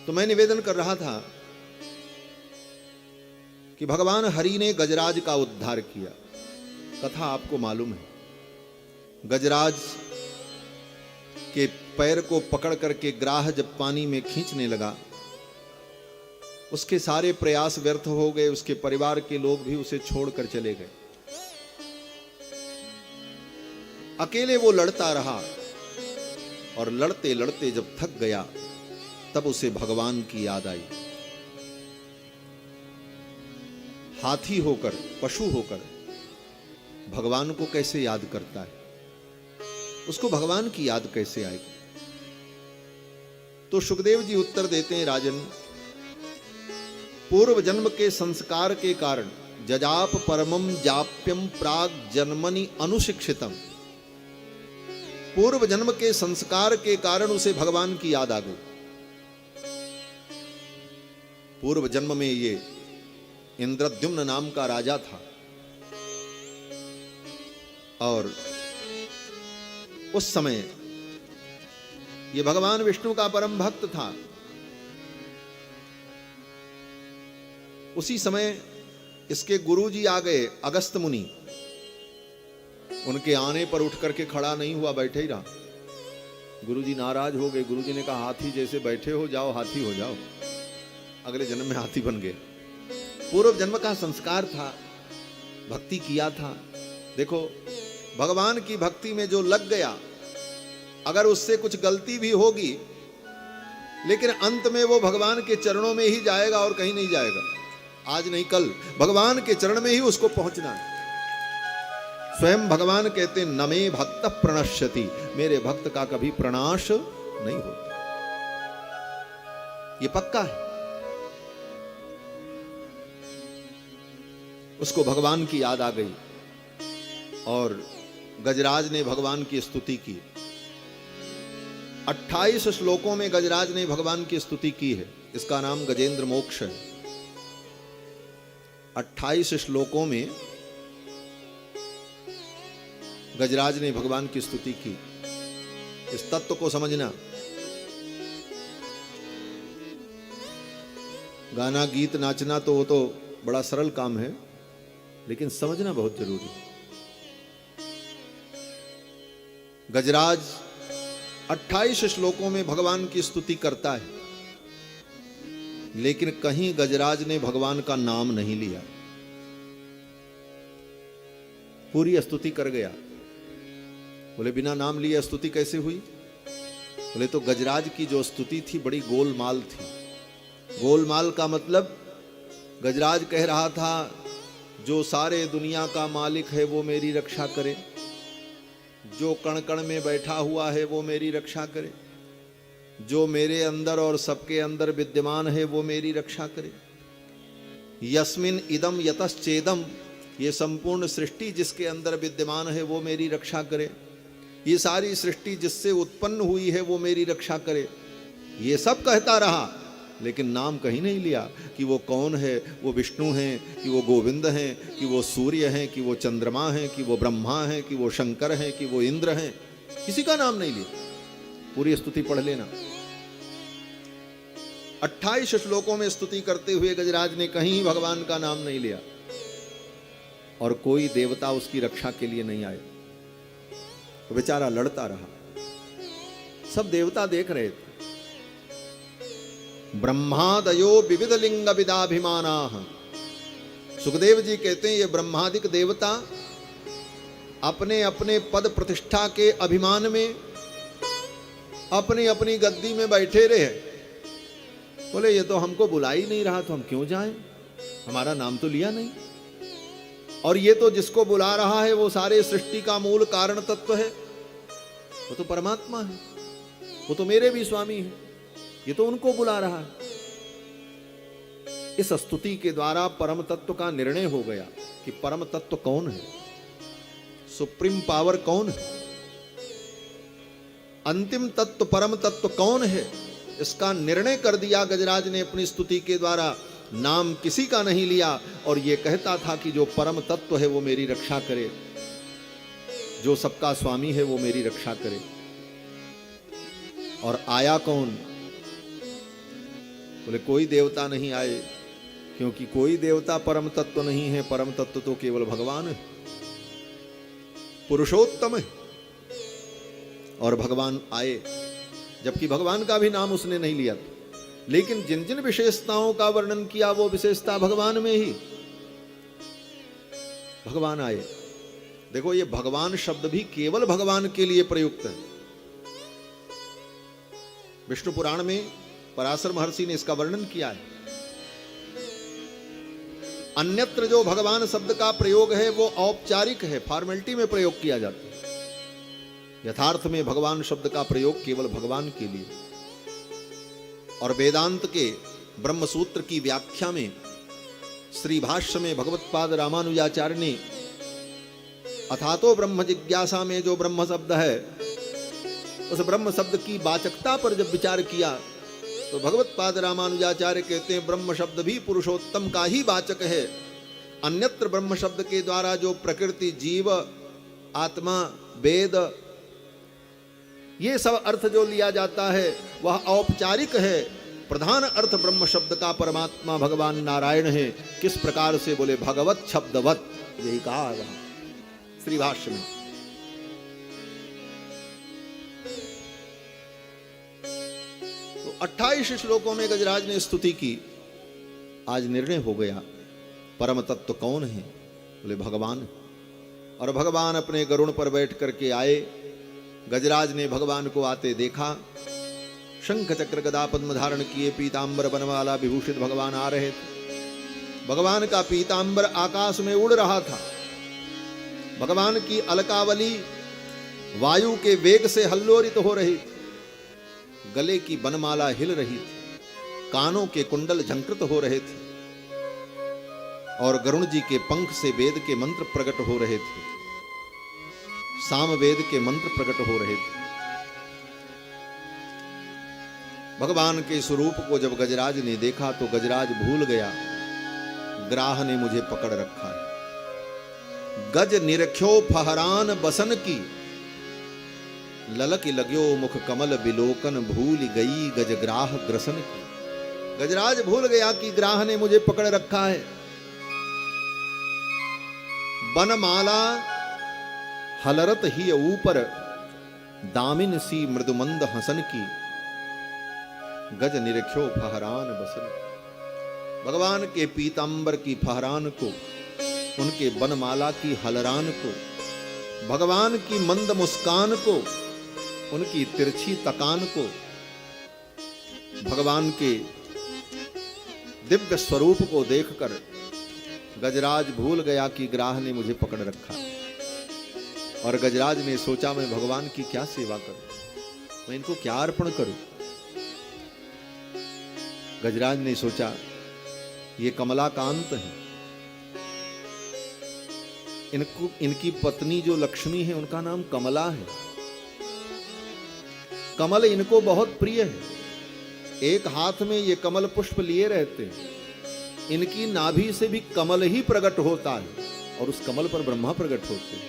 तो मैं निवेदन कर रहा था कि भगवान हरि ने गजराज का उद्धार किया। कथा आपको मालूम है। गजराज के पैर को पकड़ करके ग्राह जब पानी में खींचने लगा, उसके सारे प्रयास व्यर्थ हो गए। उसके परिवार के लोग भी उसे छोड़कर चले गए। अकेले वो लड़ता रहा और लड़ते लड़ते जब थक गया तब उसे भगवान की याद आई। हाथी होकर, पशु होकर भगवान को कैसे याद करता है, उसको भगवान की याद कैसे आएगी? तो सुखदेव जी उत्तर देते हैं, राजन, पूर्व जन्म के संस्कार के कारण जजाप परमम जाप्यम प्राग जन्मनि अनुशिक्षितम। पूर्व जन्म के संस्कार के कारण उसे भगवान की याद आ गई। पूर्व जन्म में ये इंद्रद्युम्न नाम का राजा था और उस समय ये भगवान विष्णु का परम भक्त था। उसी समय इसके गुरुजी आ गए, अगस्त मुनि। उनके आने पर उठ करके खड़ा नहीं हुआ, बैठे ही रहा। गुरुजी नाराज हो गए। गुरुजी ने कहा, हाथी जैसे बैठे हो, जाओ हाथी हो जाओ। अगले जन्म में हाथी बन गए। पूर्व जन्म का संस्कार था, भक्ति किया था। देखो, भगवान की भक्ति में जो लग गया, अगर उससे कुछ गलती भी होगी, लेकिन अंत में वो भगवान के चरणों में ही जाएगा और कहीं नहीं जाएगा। आज नहीं कल भगवान के चरण में ही उसको पहुंचना है। स्वयं भगवान कहते, न मे भक्त प्रणश्यति, मेरे भक्त का कभी प्रणाश नहीं होता। ये पक्का है। उसको भगवान की याद आ गई और गजराज ने भगवान की स्तुति की। 28 श्लोकों में गजराज ने भगवान की स्तुति की है। इसका नाम गजेंद्र मोक्ष है। 28 श्लोकों में गजराज ने भगवान की स्तुति की। इस तत्व को समझना। गाना, गीत, नाचना तो वो तो बड़ा सरल काम है, लेकिन समझना बहुत जरूरी है। गजराज 28 श्लोकों में भगवान की स्तुति करता है, लेकिन कहीं गजराज ने भगवान का नाम नहीं लिया। पूरी स्तुति कर गया। बोले, बिना नाम लिए स्तुति कैसे हुई? बोले, तो गजराज की जो स्तुति थी बड़ी गोलमाल थी। गोलमाल का मतलब, गजराज कह रहा था, जो सारे दुनिया का मालिक है वो मेरी रक्षा करे, जो कण कण में बैठा हुआ है वो मेरी रक्षा करे, जो मेरे अंदर और सबके अंदर विद्यमान है वो मेरी रक्षा करे। यस्मिन इदम यतश्चेदम, ये संपूर्ण सृष्टि जिसके अंदर विद्यमान है वो मेरी रक्षा करे। ये सारी सृष्टि जिससे उत्पन्न हुई है वो मेरी रक्षा करे। ये सब कहता रहा, लेकिन नाम कहीं नहीं लिया कि वो कौन है, वो विष्णु हैं, कि वो गोविंद हैं, कि वो सूर्य हैं, कि वो चंद्रमा हैं, कि वो ब्रह्मा हैं, कि वो शंकर हैं, कि वो इंद्र हैं। किसी का नाम नहीं लिया। पूरी स्तुति पढ़ लेना। 28 श्लोकों में स्तुति करते हुए गजराज ने कहीं भगवान का नाम नहीं लिया और कोई देवता उसकी रक्षा के लिए नहीं आए। तो बेचारा लड़ता रहा। सब देवता देख रहे थे। ब्रह्मादयो विविध लिंग विदाभिमाना। सुखदेव जी कहते हैं, ये ब्रह्मादिक देवता अपने अपने पद प्रतिष्ठा के अभिमान में अपनी अपनी गद्दी में बैठे रहे। बोले, ये तो हमको बुला ही नहीं रहा, तो हम क्यों जाएं? हमारा नाम तो लिया नहीं। और ये तो जिसको बुला रहा है वो सारे सृष्टि का मूल कारण तत्व है, वो तो परमात्मा है, वो तो मेरे भी स्वामी है, ये तो उनको बुला रहा है। इस स्तुति के द्वारा परम तत्व का निर्णय हो गया कि परम तत्व कौन है, सुप्रीम पावर कौन है, अंतिम तत्व परम तत्व कौन है, इसका निर्णय कर दिया गजराज ने अपनी स्तुति के द्वारा। नाम किसी का नहीं लिया और ये कहता था कि जो परम तत्व है वो मेरी रक्षा करे, जो सबका स्वामी है वो मेरी रक्षा करे। और आया कौन? बोले कोई देवता नहीं आए, क्योंकि कोई देवता परम तत्व नहीं है, परम तत्व तो केवल भगवान है, पुरुषोत्तम है। और भगवान आए, जबकि भगवान का भी नाम उसने नहीं लिया था, लेकिन जिन जिन विशेषताओं का वर्णन किया वो विशेषता भगवान में ही भगवान आए। देखो, ये भगवान शब्द भी केवल भगवान के लिए प्रयुक्त है। विष्णु पुराण में पराशर महर्षि ने इसका वर्णन किया है। अन्यत्र जो भगवान शब्द का प्रयोग है वो औपचारिक है, फॉर्मेलिटी में प्रयोग किया जाता है। यथार्थ में भगवान शब्द का प्रयोग केवल भगवान के लिए। और वेदांत के ब्रह्म सूत्र की व्याख्या में श्री भाष्य में भगवत्पाद रामानुजाचार्य ने अथातो ब्रह्म जिज्ञासा में जो ब्रह्म शब्द है, उस ब्रह्म शब्द की वाचकता पर जब विचार किया तो भगवत्पाद रामानुजाचार्य कहते हैं ब्रह्म शब्द भी पुरुषोत्तम का ही वाचक है। अन्यत्र ब्रह्म शब्द के द्वारा जो प्रकृति, जीव, आत्मा, वेद, ये सब अर्थ जो लिया जाता है वह औपचारिक है। प्रधान अर्थ ब्रह्म शब्द का परमात्मा भगवान नारायण है। किस प्रकार से? बोले भगवत शब्दवत, यही कहा है वहां श्री भाष्य में। तो 28 श्लोकों में गजराज ने स्तुति की। आज निर्णय हो गया परम तत्व कौन है? बोले भगवान। और भगवान अपने गरुड़ पर बैठ करके आए। गजराज ने भगवान को आते देखा। शंख चक्र गदा पद्म धारण किए, पीतांबर बनवाला विभूषित भगवान आ रहे थे। भगवान का पीतांबर आकाश में उड़ रहा था। भगवान की अलकावली वायु के वेग से हल्लोरित हो रही थी। गले की बनमाला हिल रही थी, कानों के कुंडल झंकृत हो रहे थे और गरुण जी के पंख से वेद के मंत्र प्रकट हो रहे थे, सामवेद के मंत्र प्रकट हो रहे थे। भगवान के स्वरूप को जब गजराज ने देखा तो गजराज भूल गया, ग्राह ने मुझे पकड़ रखा है। गज निरख्यो फहरान बसन की, ललक लग्यो मुख कमल बिलोकन, भूल गई गजग्राह ग्रसन की। गजराज भूल गया कि ग्राह ने मुझे पकड़ रखा है। बनमाला हलरत ही ऊपर, दामिन सी मृदुमंद हसन की, गज निरख्यो फहरान बसन। भगवान के पीतांबर की फहरान को, उनके बनमाला की हलरान को, भगवान की मंद मुस्कान को, उनकी तिरछी तकान को, भगवान के दिव्य स्वरूप को देखकर गजराज भूल गया कि ग्राह ने मुझे पकड़ रखा। और गजराज ने सोचा मैं भगवान की क्या सेवा करूं, मैं इनको क्या अर्पण करूं। गजराज ने सोचा ये कमलाकांत है, इनको, इनकी पत्नी जो लक्ष्मी है उनका नाम कमला है। कमल इनको बहुत प्रिय है। एक हाथ में ये कमल पुष्प लिए रहते हैं। इनकी नाभि से भी कमल ही प्रकट होता है और उस कमल पर ब्रह्मा प्रकट होते हैं।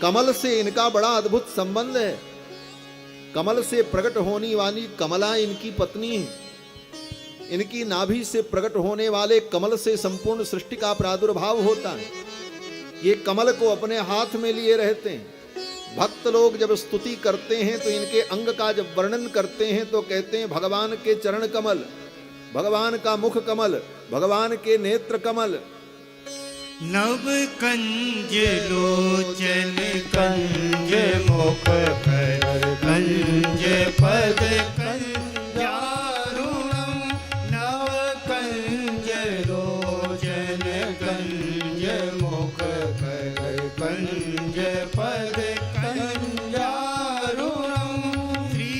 कमल से इनका बड़ा अद्भुत संबंध है। कमल से प्रकट होने वाली कमला इनकी पत्नी है। इनकी नाभि से प्रकट होने वाले कमल से संपूर्ण सृष्टि का प्रादुर्भाव होता है। ये कमल को अपने हाथ में लिए रहते हैं। भक्त लोग जब स्तुति करते हैं तो इनके अंग का जब वर्णन करते हैं तो कहते हैं भगवान के चरण कमल, भगवान का मुख कमल, भगवान के नेत्र कमल। नव कंज लोचन कंज मुख कर कंज पद कंजारुणम, नव कंज लोचन कंज मुख कर कंज पद कंजारुणम, श्री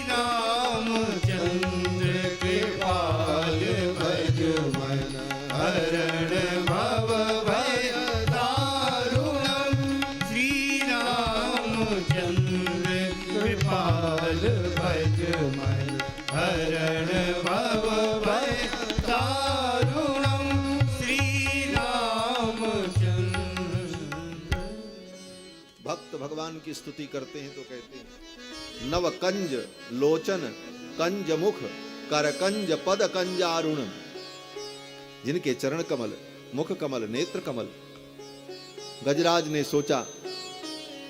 रामचंद्र कृपाल भज मन हरण भव भय दारुणम, श्री रामचंद्र कृपाल भज मन हरण भव भय दारुणम, श्री रामचंद्र। भक्त भगवान की स्तुति करते हैं तो कहते हैं नव कंज लोचन कंज मुख करकंज पद कंजारुण, जिनके चरण कमल, मुख कमल, नेत्र कमल। गजराज ने सोचा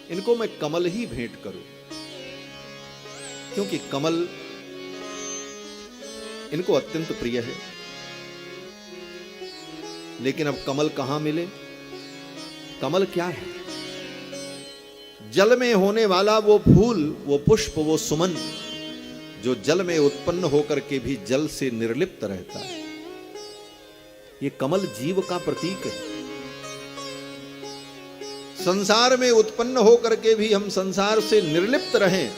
इनको मैं कमल ही भेंट करूं, क्योंकि कमल इनको अत्यंत प्रिय है। लेकिन अब कमल कहां मिले? कमल क्या है? जल में होने वाला वो फूल, वो पुष्प, वो सुमन जो जल में उत्पन्न होकर के भी जल से निर्लिप्त रहता है। ये कमल जीव का प्रतीक है। संसार में उत्पन्न होकर के भी हम संसार से निर्लिप्त रहें,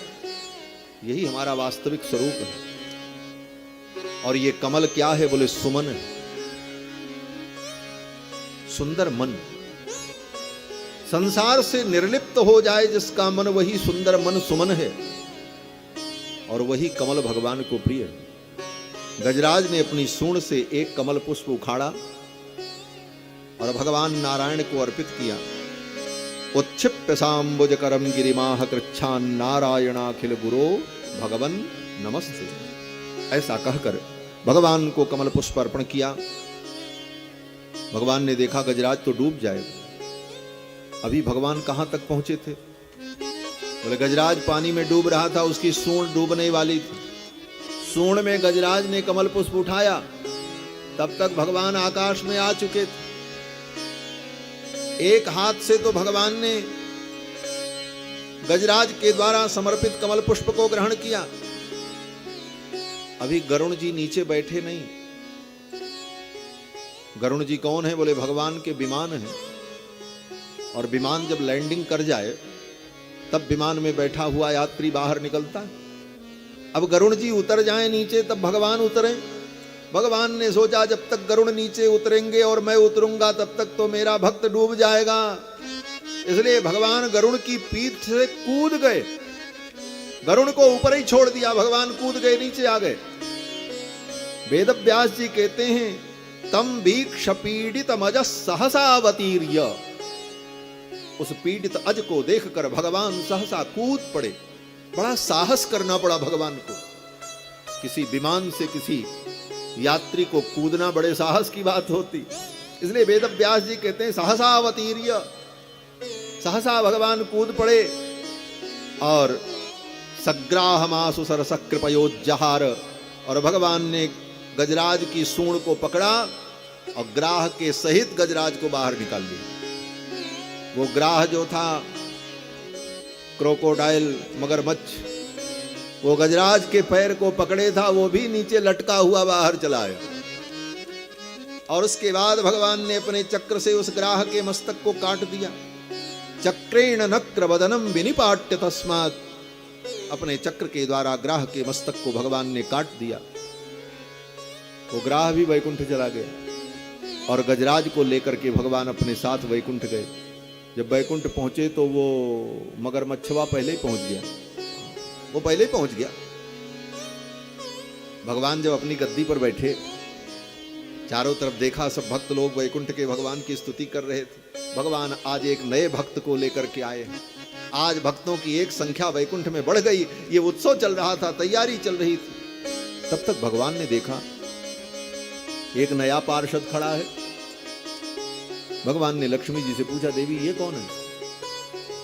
यही हमारा वास्तविक स्वरूप है। और ये कमल क्या है? बोले सुमन है, सुंदर मन। संसार से निर्लिप्त हो जाए जिसका मन, वही सुंदर मन सुमन है, और वही कमल भगवान को प्रिय है। गजराज ने अपनी सूंड से एक कमल पुष्प उखाड़ा और भगवान नारायण को अर्पित किया। उच्छिप्य सांबुज करम गिरिमाह कृच्छान नारायणाखिल गुरो भगवन नमस्ते। ऐसा कहकर भगवान को कमल पुष्प अर्पण किया। भगवान ने देखा गजराज तो डूब जाएगा। अभी भगवान कहां तक पहुंचे थे? बोले गजराज पानी में डूब रहा था, उसकी सूंड डूबने वाली थी। सूंड में गजराज ने कमल पुष्प उठाया, तब तक भगवान आकाश में आ चुके थे। एक हाथ से तो भगवान ने गजराज के द्वारा समर्पित कमल पुष्प को ग्रहण किया। अभी गरुण जी नीचे बैठे नहीं। गरुण जी कौन है? बोले भगवान के विमान है, और विमान जब लैंडिंग कर जाए तब विमान में बैठा हुआ यात्री बाहर निकलता है। अब गरुण जी उतर जाएं नीचे तब भगवान उतरे। भगवान ने सोचा जब तक गरुण नीचे उतरेंगे और मैं उतरूंगा तब तक तो मेरा भक्त डूब जाएगा, इसलिए भगवान गरुण की पीठ से कूद गए। गरुण को ऊपर ही छोड़ दिया, भगवान कूद गए, नीचे आ गए। वेद व्यास जी कहते हैं तम वीक्ष पीड़ित मज सहसावतीर्य, उस पीड़ित अज को देखकर भगवान सहसा कूद पड़े। बड़ा साहस करना पड़ा भगवान को। किसी विमान से किसी यात्री को कूदना बड़े साहस की बात होती, इसलिए वेद व्यास जी कहते हैं सहसावतीर्य, सहसा भगवान कूद पड़े और सग्राहमासु सरस कृपयोज्जहार, और भगवान ने गजराज की सूंड को पकड़ा और ग्राह के सहित गजराज को बाहर निकाल दिया। वो ग्राह जो था क्रोकोडाइल, मगरमच्छ, वो गजराज के पैर को पकड़े था, वो भी नीचे लटका हुआ बाहर चला आया। और उसके बाद भगवान ने अपने चक्र से उस ग्राह के मस्तक को काट दिया। चक्रेण नक्र वदनम विनिपाट्य तस्मात्, अपने चक्र के द्वारा ग्राह के मस्तक को भगवान ने काट दिया। वो ग्राह भी वैकुंठ चला गया और गजराज को लेकर के भगवान अपने साथ वैकुंठ गए। जब वैकुंठ पहुंचे तो वो मगरमच्छवा पहले ही पहुंच गया, वो पहले ही पहुंच गया। भगवान जब अपनी गद्दी पर बैठे, चारों तरफ देखा, सब भक्त लोग वैकुंठ के भगवान की स्तुति कर रहे थे। भगवान आज एक नए भक्त को लेकर के आए हैं। आज भक्तों की एक संख्या वैकुंठ में बढ़ गई। ये उत्सव चल रहा था, तैयारी चल रही थी। तब तक भगवान ने देखा एक नया पार्षद खड़ा है। भगवान ने लक्ष्मी जी से पूछा, देवी ये कौन है?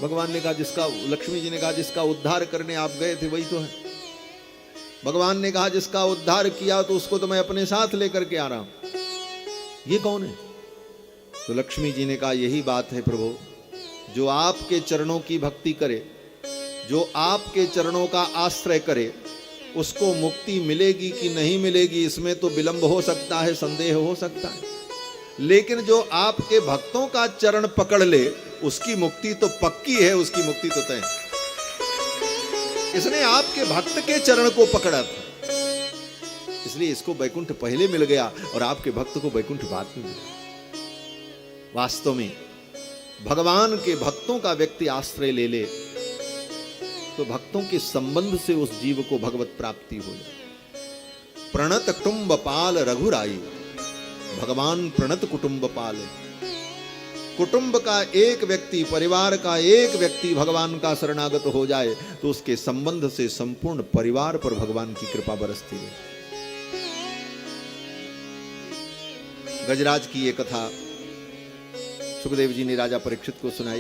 भगवान ने कहा जिसका, लक्ष्मी जी ने कहा जिसका उद्धार करने आप गए थे वही तो है। भगवान ने कहा जिसका उद्धार किया तो उसको तो मैं अपने साथ लेकर के आ रहा हूं, ये कौन है? तो लक्ष्मी जी ने कहा यही बात है प्रभु, जो आपके चरणों की भक्ति करे, जो आपके चरणों का आश्रय करे, उसको मुक्ति मिलेगी कि नहीं मिलेगी इसमें तो विलंब हो सकता है, संदेह हो सकता है, लेकिन जो आपके भक्तों का चरण पकड़ ले उसकी मुक्ति तो पक्की है, उसकी मुक्ति तो तय। इसने आपके भक्त के चरण को पकड़ा था, इसलिए इसको वैकुंठ पहले मिल गया और आपके भक्त को वैकुंठ बाद में मिला। वास्तव में भगवान के भक्तों का व्यक्ति आश्रय ले ले तो भक्तों के संबंध से उस जीव को भगवत प्राप्ति हो जाए। प्रणत कुटुंब पाल रघुराई, भगवान प्रणत कुटुंब पाल है। कुटुंब का एक व्यक्ति, परिवार का एक व्यक्ति भगवान का शरणागत हो जाए तो उसके संबंध से संपूर्ण परिवार पर भगवान की कृपा बरसती है। गजराज की ये कथा सुखदेव जी ने राजा परीक्षित को सुनाई।